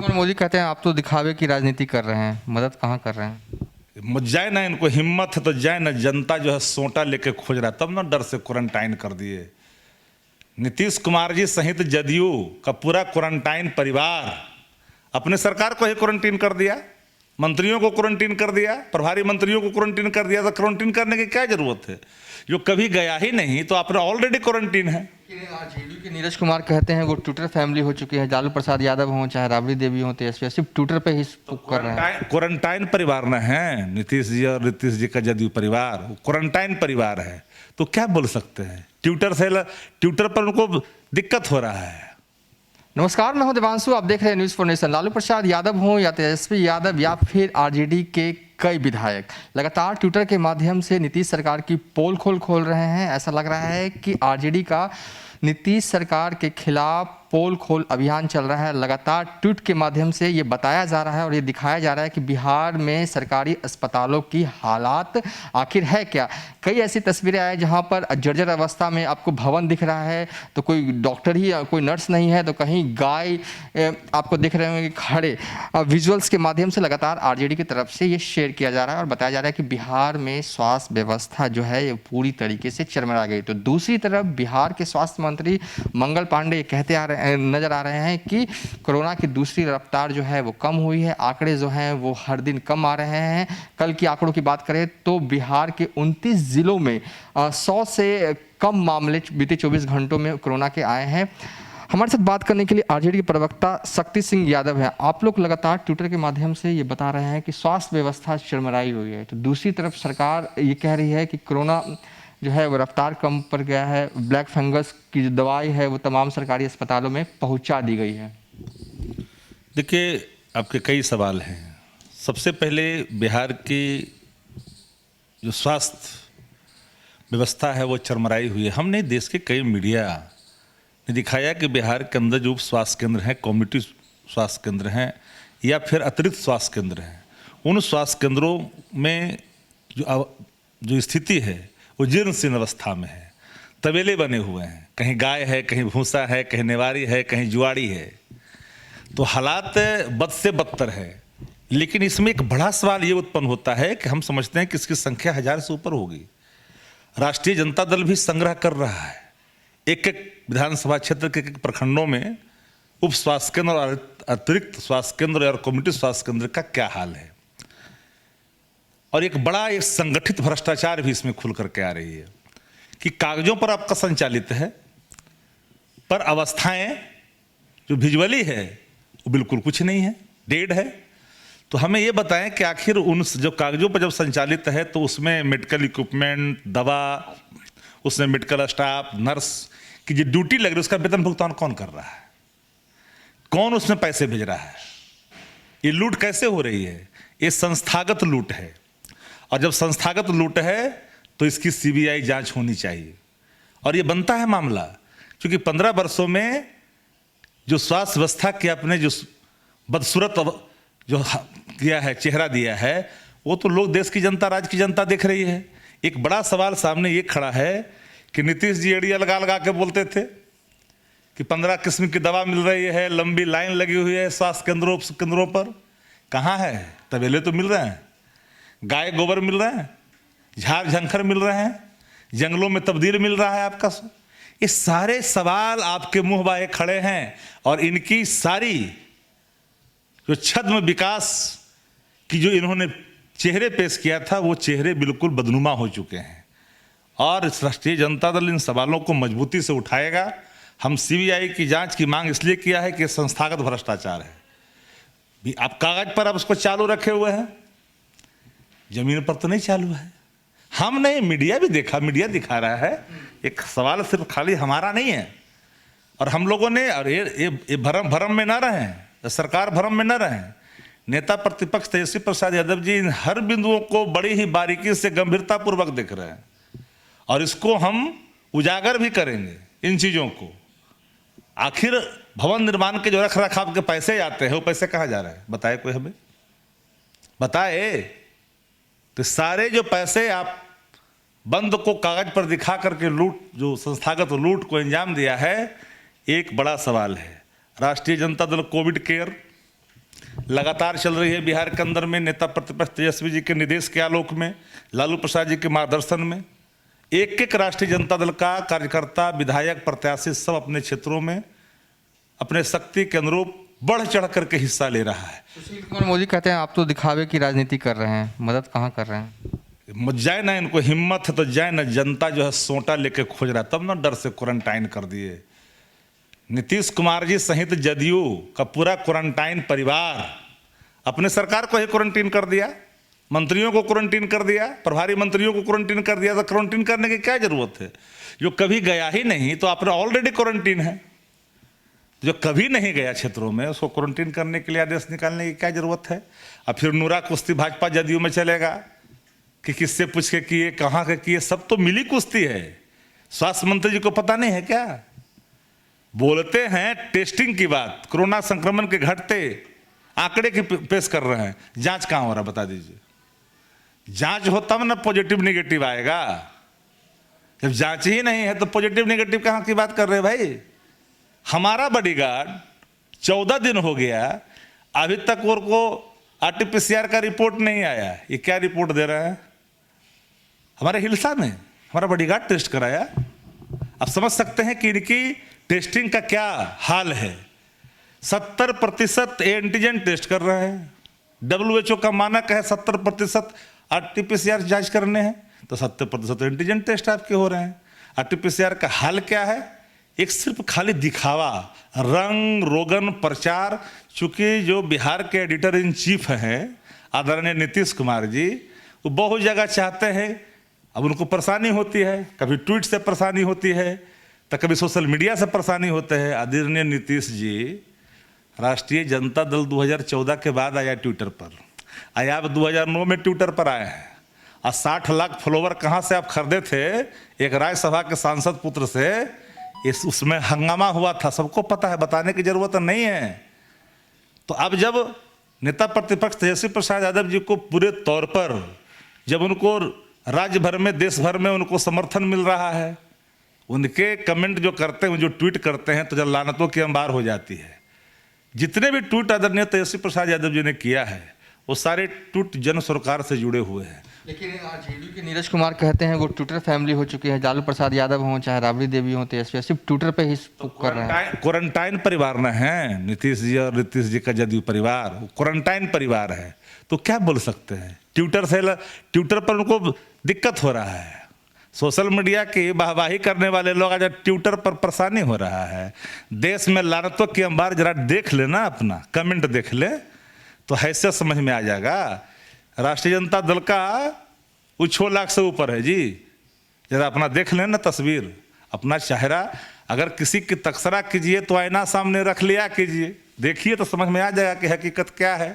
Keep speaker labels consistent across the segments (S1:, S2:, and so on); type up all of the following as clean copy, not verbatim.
S1: कुमार मोदी कहते हैं आप तो दिखावे की राजनीति कर रहे हैं, मदद कहाँ कर रहे हैं?
S2: जाए ना, इनको हिम्मत है तो जाए ना। जनता जो है सोटा लेके खोज रहा है, तब ना डर से क्वारंटाइन कर दिए। नीतीश कुमार जी सहित जदयू का पूरा क्वारंटाइन परिवार अपने सरकार को ही क्वारंटीन कर दिया, मंत्रियों को क्वारंटीन कर दिया, प्रभारी मंत्रियों को क्वारंटीन कर दिया। तो क्वारंटीन करने की क्या जरूरत है? जो कभी गया ही नहीं तो अपना ऑलरेडी क्वारंटीन है।
S1: जेडीयू के नीरज कुमार कहते हैं वो ट्विटर फैमिली हो चुकी है, लालू प्रसाद यादव हो चाहे राबड़ी देवी हो, तेजस्वी सिर्फ ट्विटर पे ही कर रहे हैं।
S2: क्वारंटाइन परिवार न है नीतीश जी और नीतीश जी का जदयू परिवार, क्वारंटाइन परिवार है। तो क्या बोल सकते हैं? ट्विटर पर उनको दिक्कत हो रहा है।
S1: नमस्कार, मैं हूं देवांशु, आप देख रहे हैं news for nation. Lalu Prasad Yadav हो या तेजस्वी यादव या फिर आरजेडी के कई विधायक लगातार ट्विटर के माध्यम से नीतीश सरकार की पोल खोल रहे हैं। ऐसा लग रहा है कि आरजेडी का नीतीश सरकार के खिलाफ पोल खोल अभियान चल रहा है। लगातार ट्वीट के माध्यम से ये बताया जा रहा है और ये दिखाया जा रहा है कि बिहार में सरकारी अस्पतालों की हालात आखिर है क्या। कई ऐसी तस्वीरें आए जहां पर जर्जर अवस्था में आपको भवन दिख रहा है, तो कोई डॉक्टर ही कोई नर्स नहीं है, तो कहीं गाय आपको दिख रहे होंगे खड़े। विजुअल्स के माध्यम से लगातार आरजेडी की तरफ से ये शेयर किया जा रहा है और बताया जा रहा है कि बिहार में स्वास्थ्य व्यवस्था जो है ये पूरी तरीके से चरमरा गई। तो दूसरी तरफ बिहार के स्वास्थ्य मंत्री मंगल पांडे कहते नजर आ रहे हैं कि कोरोना की दूसरी रफ्तार जो है वो कम हुई है, आंकड़े जो हैं वो हर दिन कम आ रहे हैं। कल की आंकड़ों की बात करें तो बिहार के 29 जिलों में 100 से कम मामले बीते 24 घंटों में कोरोना के आए हैं। हमारे साथ बात करने के लिए आरजेडी के प्रवक्ता शक्ति सिंह यादव है। आप लोग लगातार ट्विटर के माध्यम से ये बता रहे हैं कि स्वास्थ्य व्यवस्था चरमराई हुई है, तो दूसरी तरफ सरकार ये कह रही है कि कोरोना जो है वो रफ्तार कम पर गया है, ब्लैक फंगस की जो दवाई है वो तमाम सरकारी अस्पतालों में पहुंचा दी गई है।
S2: देखिए, आपके कई सवाल हैं। सबसे पहले बिहार की जो स्वास्थ्य व्यवस्था है वो चरमराई हुई है। हमने देश के कई मीडिया ने दिखाया कि बिहार के अंदर जो स्वास्थ्य केंद्र हैं, कम्युनिटी स्वास्थ्य केंद्र हैं या फिर अतिरिक्त स्वास्थ्य केंद्र हैं, उन स्वास्थ्य केंद्रों में जो स्थिति है वो जीर्ण शीर्ण अवस्था में है। तबेले बने हुए हैं, कहीं गाय है, कहीं भूसा है, कहीं नेवारी है, कहीं जुआड़ी है। तो हालात बद से बदतर है। लेकिन इसमें एक बड़ा सवाल ये उत्पन्न होता है कि हम समझते हैं कि इसकी संख्या 1000 से ऊपर होगी। राष्ट्रीय जनता दल भी संग्रह कर रहा है। एक एक विधानसभा क्षेत्र के एक प्रखंडों में उप स्वास्थ्य केंद्र और अतिरिक्त स्वास्थ्य केंद्र और कम्युनिटी स्वास्थ्य केंद्र का क्या हाल है। और एक संगठित भ्रष्टाचार भी इसमें खुल करके आ रही है कि कागजों पर आपका संचालित है, पर अवस्थाएं जो विजुअली है वो बिल्कुल कुछ नहीं है, डेड है। तो हमें ये बताएं कि आखिर उन जो कागजों पर जब संचालित है तो उसमें मेडिकल इक्विपमेंट, दवा, उसमें मेडिकल स्टाफ, नर्स की जो ड्यूटी लग रही है उसका वेतन भुगतान कौन कर रहा है? कौन उसमें पैसे भेज रहा है? ये लूट कैसे हो रही है? ये संस्थागत लूट है। और जब संस्थागत लूट है तो इसकी सीबीआई जांच होनी चाहिए। और ये बनता है मामला क्योंकि 15 वर्षों में जो स्वास्थ्य व्यवस्था के अपने जो बदसूरत जो किया है, चेहरा दिया है, वो तो लोग, देश की जनता, राज्य की जनता देख रही है। एक बड़ा सवाल सामने ये खड़ा है कि नीतीश जी एड़िया लगा लगा के बोलते थे कि 15 किस्म की दवा मिल रही है, लंबी लाइन लगी हुई है स्वास्थ्य केंद्रों पर। कहाँ है? तबेले तो मिल रहे हैं, गाय गोबर मिल रहे हैं, झाड़ झंखर मिल रहे हैं, जंगलों में तब्दील मिल रहा है आपका। ये सारे सवाल आपके मुंह बाहे खड़े हैं और इनकी सारी जो छद्म विकास की जो इन्होंने चेहरे पेश किया था वो चेहरे बिल्कुल बदनुमा हो चुके हैं। और राष्ट्रीय जनता दल इन सवालों को मजबूती से उठाएगा। हम सीबीआई की जांच की मांग इसलिए किया है कि संस्थागत भ्रष्टाचार है। आप कागज पर आप उसको चालू रखे हुए हैं, जमीन पर तो नहीं चालू है। हम नहीं, मीडिया भी देखा, मीडिया दिखा रहा है। एक सवाल सिर्फ खाली हमारा नहीं है। और हम लोगों ने, और ये भरम में ना रहें, सरकार भरम में ना रहें। नेता प्रतिपक्ष तेजस्वी प्रसाद यादव जी इन हर बिंदुओं को बड़ी ही बारीकी से गंभीरतापूर्वक देख रहे हैं और इसको हम उजागर भी करेंगे। इन चीज़ों को आखिर भवन निर्माण के जो रख रखाव के पैसे आते हैं वो पैसे कहाँ जा रहे हैं? बताए कोई, हमें बताए। तो सारे जो पैसे आप बंद को कागज पर दिखा करके लूट, जो संस्थागत लूट को अंजाम दिया है, एक बड़ा सवाल है। राष्ट्रीय जनता दल कोविड केयर लगातार चल रही है बिहार के अंदर में। नेता प्रतिपक्ष तेजस्वी जी के निर्देश के आलोक में, लालू प्रसाद जी के मार्गदर्शन में एक एक राष्ट्रीय जनता दल का कार्यकर्ता, विधायक, प्रत्याशी सब अपने क्षेत्रों में अपने शक्ति के अनुरूप बढ़ चढ़ करके हिस्सा ले रहा है।
S1: सुशील कुमार मोदी कहते हैं आप तो दिखावे की राजनीति कर रहे हैं, मदद कहाँ कर रहे हैं?
S2: जाए ना, इनको हिम्मत है तो जाए ना। जनता जो है सोटा लेके खोज रहा है, तब ना डर से क्वारंटाइन कर दिए। नीतीश कुमार जी सहित जदयू का पूरा क्वारंटाइन परिवार अपने सरकार को ही क्वारंटीन कर दिया, मंत्रियों को क्वारंटीन कर दिया, प्रभारी मंत्रियों को क्वारंटीन कर दिया। तो क्वारंटीन करने की क्या जरूरत है? जो कभी गया ही नहीं तो अपना ऑलरेडी क्वारंटीन है। जो कभी नहीं गया क्षेत्रों में उसको क्वारंटीन करने के लिए आदेश निकालने की क्या जरूरत है? अब फिर नूरा कुश्ती भाजपा जदयू में चलेगा कि किससे पूछ के किए, कहाँ के किए, सब तो मिली कुश्ती है। स्वास्थ्य मंत्री जी को पता नहीं है क्या? बोलते हैं टेस्टिंग की बात, कोरोना संक्रमण के घटते आंकड़े की पेश कर रहे हैं। जांच कहाँ हो रहा बता दीजिए? जांच हो तब ना पॉजिटिव निगेटिव आएगा। जब जांच ही नहीं है तो पॉजिटिव निगेटिव कहाँ की बात कर रहे हैं भाई? हमारा बॉडीगार्ड 14 दिन हो गया, अभी तक और को आरटीपीसीआर का रिपोर्ट नहीं आया। ये क्या रिपोर्ट दे रहा है? हमारे हिलसा में हमारा बॉडीगार्ड टेस्ट कराया। आप समझ सकते हैं कि इनकी टेस्टिंग का क्या हाल है। 70% एंटीजन टेस्ट कर रहे हैं। WHO का मानक है 70% आरटीपीसीआर जांच करने हैं, तो 70% एंटीजन टेस्ट आपके हो रहे हैं। आरटीपीसीआर का हाल क्या है? एक सिर्फ खाली दिखावा, रंग रोगन प्रचार। चूंकि जो बिहार के एडिटर इन चीफ हैं आदरणीय नीतीश कुमार जी, वो बहुत जगह चाहते हैं। अब उनको परेशानी होती है, कभी ट्वीट से परेशानी होती है तो कभी सोशल मीडिया से परेशानी होते हैं। आदरणीय नीतीश जी राष्ट्रीय जनता दल 2014 के बाद आया ट्विटर पर, आया आप 2009 में ट्विटर पर आए हैं। और 60 लाख फॉलोवर कहाँ से आप खरीदे थे? एक राज्यसभा के सांसद पुत्र से। उसमें हंगामा हुआ था, सबको पता है, बताने की जरूरत नहीं है। तो अब जब नेता प्रतिपक्ष तेजस्वी प्रसाद यादव जी को पूरे तौर पर जब उनको राज्य भर में, देश भर में उनको समर्थन मिल रहा है, उनके कमेंट जो करते हैं, जो ट्वीट करते हैं, तो जब लानतों की अंबार हो जाती है। जितने भी ट्वीट आदरणीय तेजस्वी प्रसाद यादव जी ने किया है वो सारे ट्वीट जन सरकार से जुड़े हुए हैं।
S1: लेकिन जेडीयू के नीरज कुमार कहते हैं वो ट्विटर फैमिली हो चुकी है। लालू प्रसाद यादव हों चाहे राबड़ी देवी हों, तेजस्वी सिर्फ ट्विटर पे ही कर रहे हैं।
S2: क्वारंटाइन परिवार न है नीतीश जी, और नीतीश जी का जदयू परिवार क्वारंटाइन परिवार है। तो क्या बोल सकते हैं? ट्विटर पर उनको दिक्कत हो रहा है। सोशल मीडिया की वाहवाही करने वाले लोग आज ट्विटर पर परेशानी हो रहा है। देश में लानतों की अंबार जरा देख लेना, अपना कमेंट देख ले तो हैसियत समझ में आ जाएगा। राष्ट्रीय जनता दल का 6 लाख से ऊपर है जी। जरा अपना देख लेना तस्वीर, अपना चेहरा। अगर किसी की तकसरा कीजिए तो आईना सामने रख लिया कीजिए, देखिए तो समझ में आ जाएगा कि हकीकत क्या है।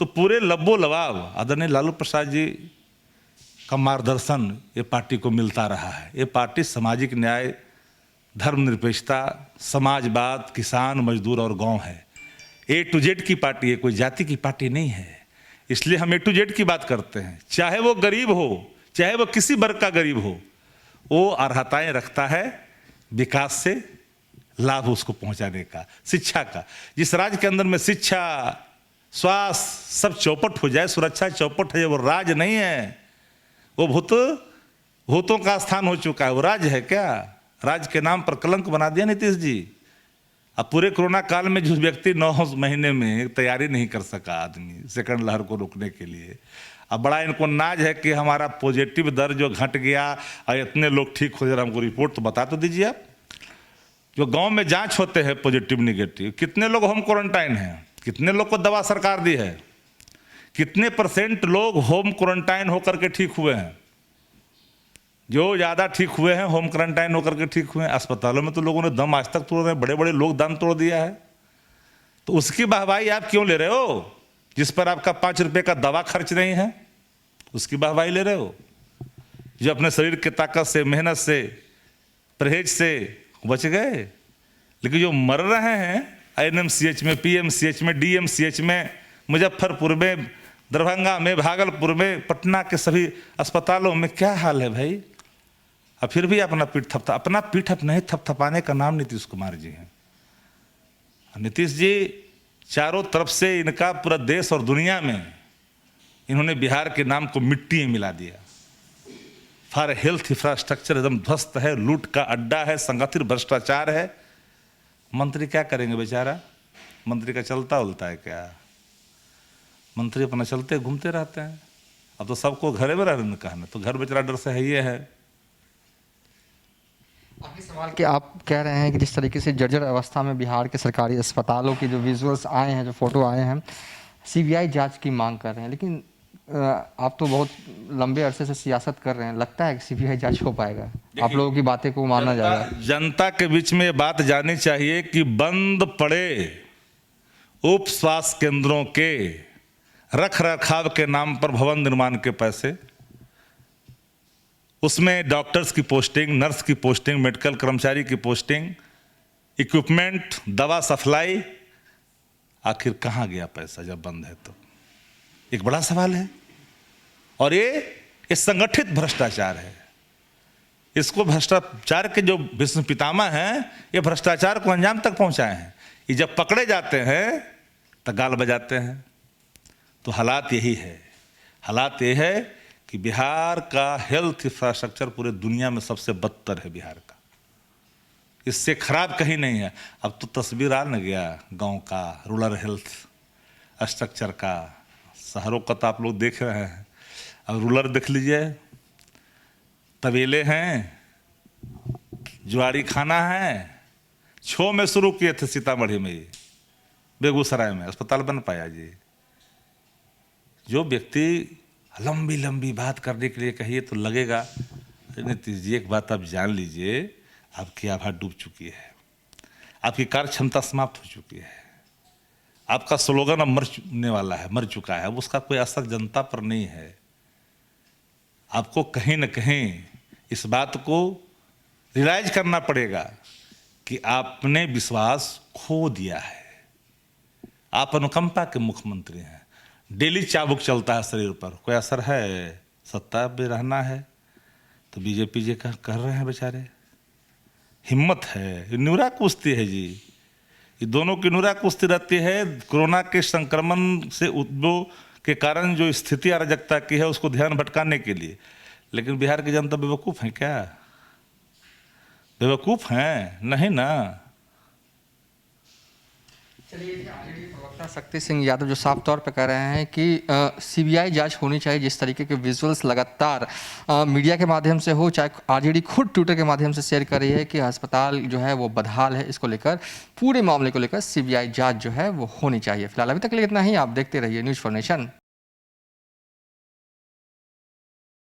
S2: तो पूरे लब्बो लबाब आदरणीय लालू प्रसाद जी का मार्गदर्शन ये पार्टी को मिलता रहा है। ये पार्टी सामाजिक न्याय, धर्मनिरपेक्षता, समाजवाद, किसान, मजदूर और गांव है। A to Z की पार्टी है, कोई जाति की पार्टी नहीं है। इसलिए हम A to Z की बात करते हैं। चाहे वो गरीब हो, चाहे वो किसी वर्ग का गरीब हो, वो अर्हताएं रखता है विकास से लाभ उसको पहुंचाने का, शिक्षा का। जिस राज्य के अंदर में शिक्षा, स्वास्थ्य सब चौपट हो जाए, सुरक्षा चौपट है, वो राज्य नहीं है, वो भूतों का स्थान हो चुका है। वो राज्य है क्या? राज्य के नाम पर कलंक बना दिया नीतीश जी। अब पूरे कोरोना काल में जो व्यक्ति 9 महीने में तैयारी नहीं कर सका आदमी सेकंड लहर को रोकने के लिए, अब बड़ा इनको नाज है कि हमारा पॉजिटिव दर जो घट गया और इतने लोग ठीक हो जा रहे, हमको रिपोर्ट तो बता तो दीजिए आप। जो गांव में जांच होते हैं पॉजिटिव निगेटिव, कितने लोग होम क्वारंटाइन हैं, कितने लोग को दवा सरकार दी है, कितने % लोग होम क्वारंटाइन होकर के ठीक हुए हैं? जो ज़्यादा ठीक हुए हैं होम क्वारंटाइन होकर के ठीक हुए हैं। अस्पतालों में तो लोगों ने दम आज तक तोड़ रहे हैं, बड़े बड़े लोग दम तोड़ दिया है। तो उसकी वाहवाही आप क्यों ले रहे हो? जिस पर आपका 5 रुपये का दवा खर्च नहीं है, उसकी वाहवाही ले रहे हो। जो अपने शरीर की ताकत से, मेहनत से, परहेज से बच गए, लेकिन जो मर रहे हैं NMCH में, PMCH में, DMCH में, मुजफ्फरपुर में, दरभंगा में, भागलपुर में, पटना के सभी अस्पतालों में क्या हाल है भाई? अब फिर भी अपना पीठ नहीं थपथपाने का नाम नीतीश कुमार जी हैं। नीतीश जी चारों तरफ से इनका पूरा देश और दुनिया में इन्होंने बिहार के नाम को मिट्टी में मिला दिया। फॉर हेल्थ इंफ्रास्ट्रक्चर एकदम ध्वस्त है, लूट का अड्डा है, संगठित भ्रष्टाचार है। मंत्री क्या करेंगे बेचारा? मंत्री का चलता उलता है क्या? मंत्री अपना चलते घूमते रहते हैं। अब तो सबको घरे में रहने का है, तो घर बेचारा डर से है ही है।
S1: आखिरी सवाल कि आप कह रहे हैं कि जिस तरीके से जर्जर अवस्था में बिहार के सरकारी अस्पतालों की जो विजुअल्स आए हैं, जो फोटो आए हैं, सीबीआई जांच की मांग कर रहे हैं, लेकिन आप तो बहुत लंबे अरसे से सियासत कर रहे हैं, लगता है कि सीबीआई जांच हो पाएगा? आप लोगों की बातें को माना जाएगा?
S2: जनता के बीच में ये बात जानी चाहिए कि बंद पड़े उप स्वास्थ्य केंद्रों के रख रखाव के नाम पर भवन निर्माण के पैसे, उसमें डॉक्टर्स की पोस्टिंग, नर्स की पोस्टिंग, मेडिकल कर्मचारी की पोस्टिंग, इक्विपमेंट, दवा सप्लाई, आखिर कहाँ गया पैसा जब बंद है? तो एक बड़ा सवाल है। और ये संगठित भ्रष्टाचार है। इसको भ्रष्टाचार के जो विष्णु पितामह हैं, ये भ्रष्टाचार को अंजाम तक पहुंचाए हैं। ये जब पकड़े जाते हैं तो गाल बजाते हैं। तो हालात यही है। हालात ये है कि बिहार का हेल्थ इंफ्रास्ट्रक्चर पूरे दुनिया में सबसे बदतर है। बिहार का इससे खराब कहीं नहीं है। अब तो तस्वीर आ न गया गांव का रूरल हेल्थ स्ट्रक्चर का। शहरों का तो आप लोग देख रहे हैं, अब रूरल देख लीजिए। तबेले हैं, जुआरी खाना है। 6 में शुरू किए थे सीतामढ़ी में, ये बेगूसराय में अस्पताल बन पाया जी। जो व्यक्ति लंबी लंबी बात करने के लिए कहिए तो लगेगा, नीतीश जी एक बात आप जान लीजिए, आपकी आभा डूब चुकी है, आपकी कार्य क्षमता समाप्त हो चुकी है, आपका स्लोगन अब मरने वाला है, मर चुका है। अब उसका कोई असर जनता पर नहीं है। आपको कहीं न कहीं इस बात को रियलाइज करना पड़ेगा कि आपने विश्वास खो दिया है। आप अनुकंपा के मुख्यमंत्री हैं, डेली चाबुक चलता है शरीर पर, कोई असर है? सत्ता में रहना है तो बीजेपी जी का कर रहे हैं बेचारे। हिम्मत है, नुरा कुश्ती है जी। ये दोनों की नुरा कुश्ती रहती है। कोरोना के संक्रमण से उद्भव के कारण जो स्थिति अराजकता की है उसको ध्यान भटकाने के लिए। लेकिन बिहार की जनता बेवकूफ़ है क्या? बेवकूफ़ हैं? नहीं ना।
S1: चलिए, आरजेडी प्रवक्ता शक्ति सिंह यादव जो साफ तौर पर कह रहे हैं कि सीबीआई जांच होनी चाहिए। जिस तरीके के विजुअल्स लगातार मीडिया के माध्यम से हो, चाहे आरजेडी खुद ट्विटर के माध्यम से शेयर कर रही है कि अस्पताल जो है वो बदहाल है, इसको लेकर पूरे मामले को लेकर सीबीआई जांच जो है वो होनी चाहिए। फिलहाल अभी तक के लिए इतना ही। आप देखते रहिए न्यूज़ फॉर नेशन।